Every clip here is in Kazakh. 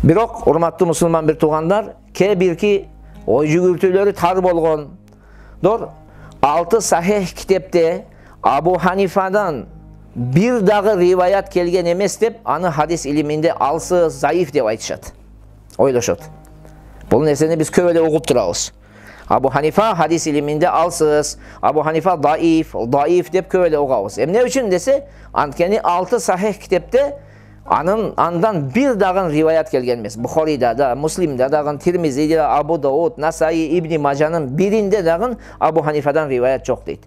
Бирок, урматтуу мусулман бир туугандар, кээ-бирки ой жүгүртүүлөрү тар болгондор 6 сахих китепте Абу Ханифадан бир дагы риваят келген эмес деп, аны хадис илиминде алсы заиф деп айтышат. Ойлошот. Бул нерсени биз көп эле угуп турабыз. Абу Ханифа хадис илиминде алсыз, Абу Ханифа даиф деп көп эле угабыз. Эмне үчүн десе, анткени 6 сахих китепте андан бир дагы риваят келген эмес. Бухарида да, Муслимде дагы, Тирмизиде, Абу Дауд, Насаи, Ибн Мажанын биринде дагы Абу Ханифадан риваят жок дейт.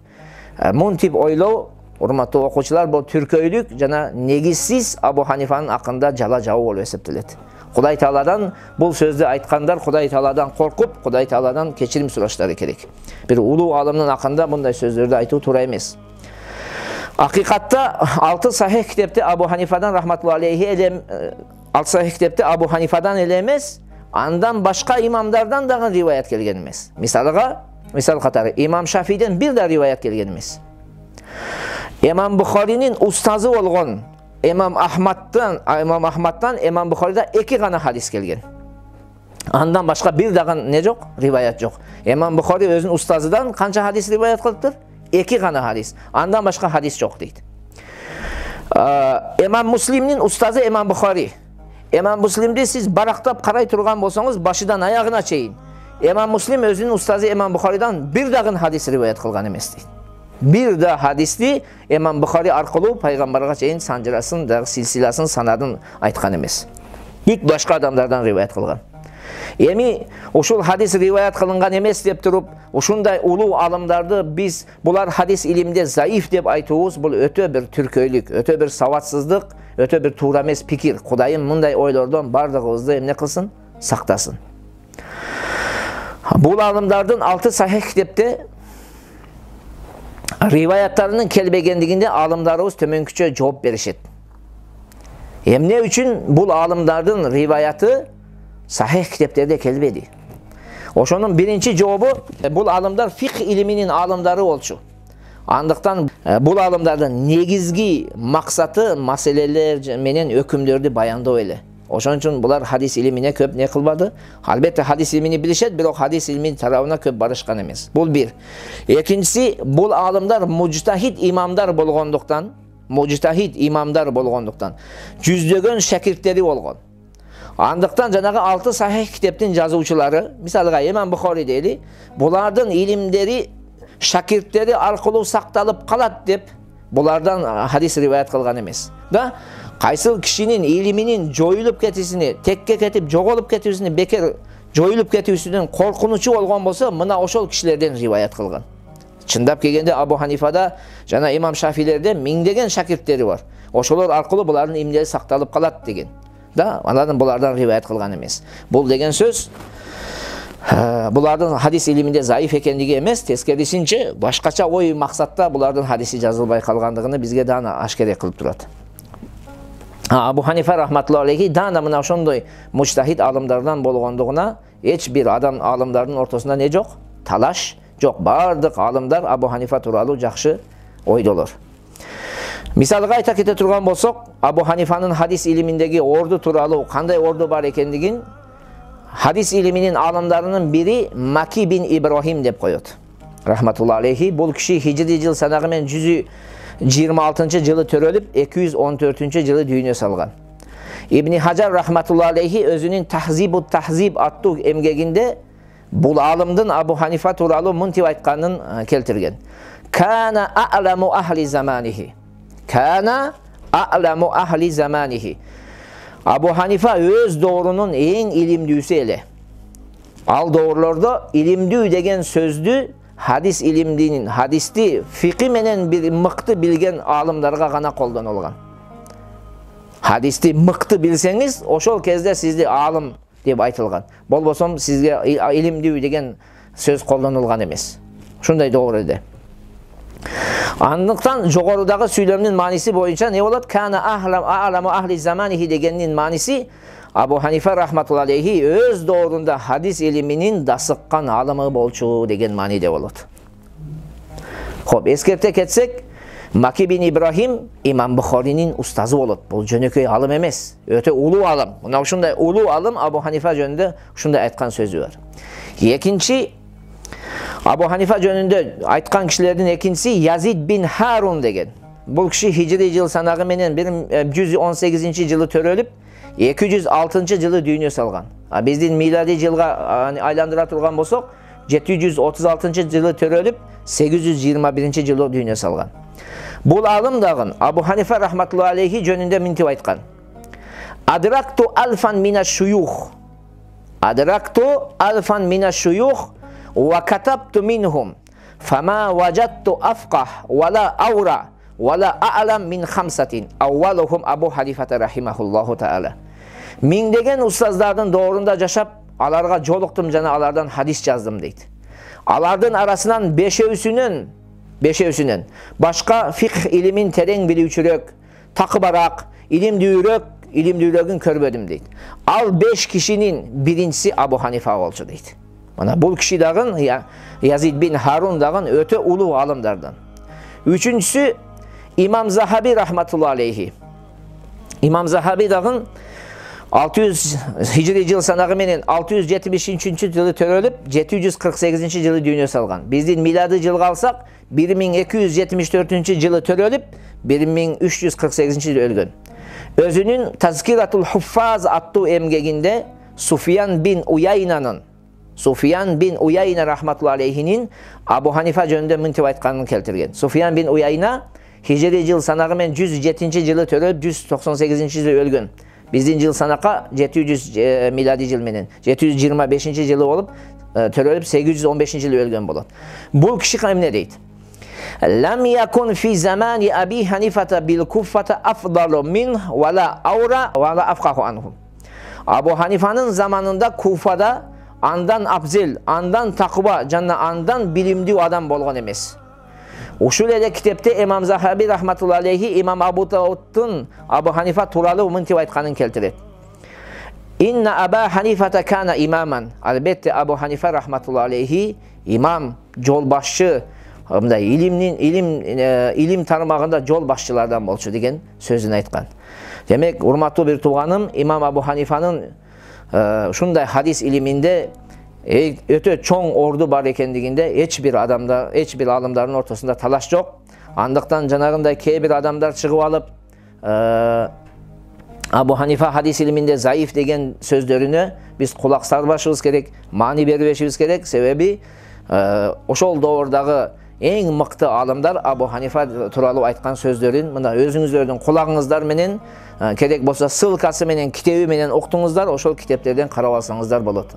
Мунтип ойлоо, урматтуу окуучулар, бул түркөйлүк жана негизсиз Абу Ханифанын акында жала жабуу болуп эсептелет. Кудай Тааладан бул сөздү айткандар Кудай Тааладан коркуп, Кудай Тааладан кечирим сураштары керек. Бир улуу алымдын акында мындай сөздөрдү айтуу туура эмес. Акыйкатта 6 сахих китепте Абу Ханифадан рахматуллахи алейхи элем 6 сахих китепте Абу Ханифадан эле эмес, андан башка имамдардан дагы риваят келген эмес. Мисал катары имам Шафийден бир да риваят келген эмес. Имам Бухаринин устазы болгон имам Ахмадтан имам Бухарида 2 гана хадис келген. Андан башка бир дагы не жок, риваят жок. Имам Бухари өзүнүн устазыдан канча хадис риваят кылыптыр? 2 гана хадис. Андан башка хадис жок дейт. Имам Муслимдин устазы имам Бухари. Имам Муслимди сиз барактап карай турган болсоңуз, башыдан аягына чейин имам Муслим өзүнүн устазы имам Бухаридан бир дагы хадис риваят кылган эмес дейт. Бир да хадисти имам Бухари аркылуу пайгамбарга чейин санжырасын, дагы силсиласын, санадын айткан эмес. Бүт башка адамдардан риваят кылган. Эми ушул хадис риваят кылынган эмес деп туруп, ушундай улуу алымдарды биз булар хадис илимде заиф деп айтуубуз, бул өтө бир түркөйлүк, өтө бир саватсыздык, өтө бир туура эмес пикир. Кудайым мындай ойлордон бардыгыбызды эмне кылсын? Сактасын. Бул алымдардын 6 сахих китепте риваяттарынын келбегендигинде алымдарыбыз төмөнкүчө жооп беришет. Эмне үчүн бул алымдардын риваяты сахих китептерде келбеди? Ошонун биринчи жообу, бул алымдар фикх илиминин алымдары болчу. Андыктан бул алымдардын негизги максаты маселелер менен өкүмдөрдү баяндоо эле. Ошон үчүн булар хадис илимине көп не кылбады. Албетте хадис илимини билишет, бирок хадис илиминин тарабына көп барышкан эмес. Бул бир. Экинчиси, бул алымдар мужтахид имамдар болгондуктан, жүздөгөн шакирттери болгон. Андыктан жанагы 6 сахих китептин жазуучулары, мисалга имам Бухари дейли, булардын илимдери шакирттери аркылуу сакталып калат деп булардан хадис риваят кылган эмес. Да, кайсыл кишинин илиминин жоюлуп кетүүсүнө, текке кетип жоголуп кетүүсүнө, бекер жоюлуп кетүүсүнүн коркунучу болгон болсо, мына ошол кишилерден риваят кылган. Чындап келгенде Абу Ханифада жана имам Шафилерде миңдеген шакирттери бар. Ошолор аркылуу булардын илимдери сакталып калат деген. Да, андан булардан риваят кылган эмес. Бул деген сөз булардын хадис илиминде заиф экендиги эмес, тескерисинче башкача ой максатта булардын хадиси жазылбай калгандыгын бизге дана ашкере кылып турат. Абу Ханифа рахматуллахи алейхи дана мына ошондой мужтахид алымдардан болгондугуна эч бир адам алымдардын ортосунда не жок? Талаш жок. Бардык алымдар Абу Ханифа тууралуу жакшы ойдолор. Мисалга айта кете турган болсок, Абу Ханифанын хадис илиминдеги орду тууралуу кандай орду бар экендигин хадис илиминин алымдарынын бири Маки бин Ибрахим деп коет. Рахматуллахи алейхи. Бул киши хижри жыл санагы менен 126-жылы төрөлүп, 214-жылы дүйнө салган. Ибн Хажар рахматуллахи алейхи өзүнүн Тахзибут-Тахзиб аттуу эмгегинде бул алымдын Абу Ханифа тууралуу мынтип айтканын келтирген. Кана а'ламу ахли заманихи. Кана а'ламу ахли заманихи. Абу Ханифа өз доорунун эң илимдүүсү эле. Ал доорлордо илимдүү деген сөздү хадис илимдинин, хадисти фикы менен бир мыкты билген алымдарга гана колдонулган. Хадисти мыкты билсеңиз, ошол кезде сизди алым деп айтылган. Болбосом сизге илимдүү деген сөз колдонулган эмес. Ушундай доор эле. Андыктан жогорудагы сүйлөмдүн мааниси боюнча не болот? Кана а'ламу ахли заманихи дегендин мааниси Абу Ханифа рахматуллахи алейхи өз доорунда хадис илиминин дасыккан алымы болчу деген мааниде болот. Хоп, эскерте кетсек, Maki bin İbrahim İmam Buxori'nin ustazı bolot. Bu jönököy alım emes. Öte ulu alım. Mına uşunday ulu alım Abu Hanifa jönündө uşunday aytkан sözü var. Ekinci Abu Hanifa jönündө aytkан kişilerden ekincisi Yazid bin Harun degen. Bu kişi hicri yıl sanagı menen 118. yılı törölüp 206. yılı dünya salgan. Bizdin miladi yılga aylandıra turgan bolsok 736. yılı törölüp 821. yılı dünya salgan. Bul alım dağın Abu Hanifa rahmatullahi aleyhi jönünde mintip aytkan. Adraktu alfan mina şuyuh. Adraktu alfan mina şuyuh ve katabtu minhum. Fama vajadtu afqah ve la awra ve la a'lam min khamsatin. Avvaluhum Abu Hanifa rahimahullahu taala. Mingdegen ustazlardan doğrunda yaşap alarga joluktum jana alardan hadis yazdım deydi. Alardan arasından beşeüsünün başka fiqh ilimin tereң bilүүчүрөөк, takıbarak, ilim düýrögün körbödüm deydi. Al 5 kişinin birincisi Abu Hanifa bolçu deydi. Mana bu kişi dagın Yazid bin Harun dagın öte ulu alımlardan. Üçüncüsü İmam Zahabi rahmatullahi aleyhi. İmam Zahabi dagın 600 hicri yıl sanagı menen 673. yılı törölüp 748. yılı dünya salgan. Bizdin miladi yılga alsak 1274. yılı törölüp 1348. yılı ölgön. Özünün Tazkiratul Huffaz attığı emgeginde Sufyan bin Uyayna rahmatullahi aleyhinin Abu Hanifa jönündө mintip aytkанын keltirgen. Sufyan bin Uyayna hicri yıl sanagı menen 107. yılı törölüp 198. yılı ölgön. Bizdin yıl sanaka 700 miladi yıl menen 725. yılı olup törölüp 815. yılı ölgön bolot. Bu kişi ne deydi? Lam yakun fi zamani Abi Hanifata bil Kuffata afdalu min ve la awra ve la afqahu anhum. Abu Hanifa'nın zamanında Kufa'da andan afzel, andan takva, janna andan bilimli adam bolgan emes. Uşul ele kitepte İmam Zahabi rahmatullahi aleyhi İmam Abu Davud'un Abu Hanifa turalı mintip aytkanын keltiret. İnna Aba Hanifata kana imaman. Albatta Abu Hanifa rahmatullahi aleyhi imam, jol başçı, ilim tarmağında jol başçılardan bolçu degen sözünü aytkan. Demek urmattуу bir tuğanım İmam Abu Hanifa'nın şunday hadis iliminde öte çoğ ordu var ekendiginde hiçbir alımların ortasında talaş yok. Andıktan janagınday bir adamlar çıkıp alıp Abu Hanifa hadis iliminde zayıf degen sözlerini biz kulak sarbaşыбыз gerek, mani berбешибиz gerek. Sebebi oşol doğurdagı en mıktı alımlar Abu Hanifa turalı aytkan sözlerin mına özüңүздөрдүн kulağыңızдар menen керек bolsa sılkası menen kitebi menen oktuңуздар, oşol kiteplerden karap alsaңızдар bolot.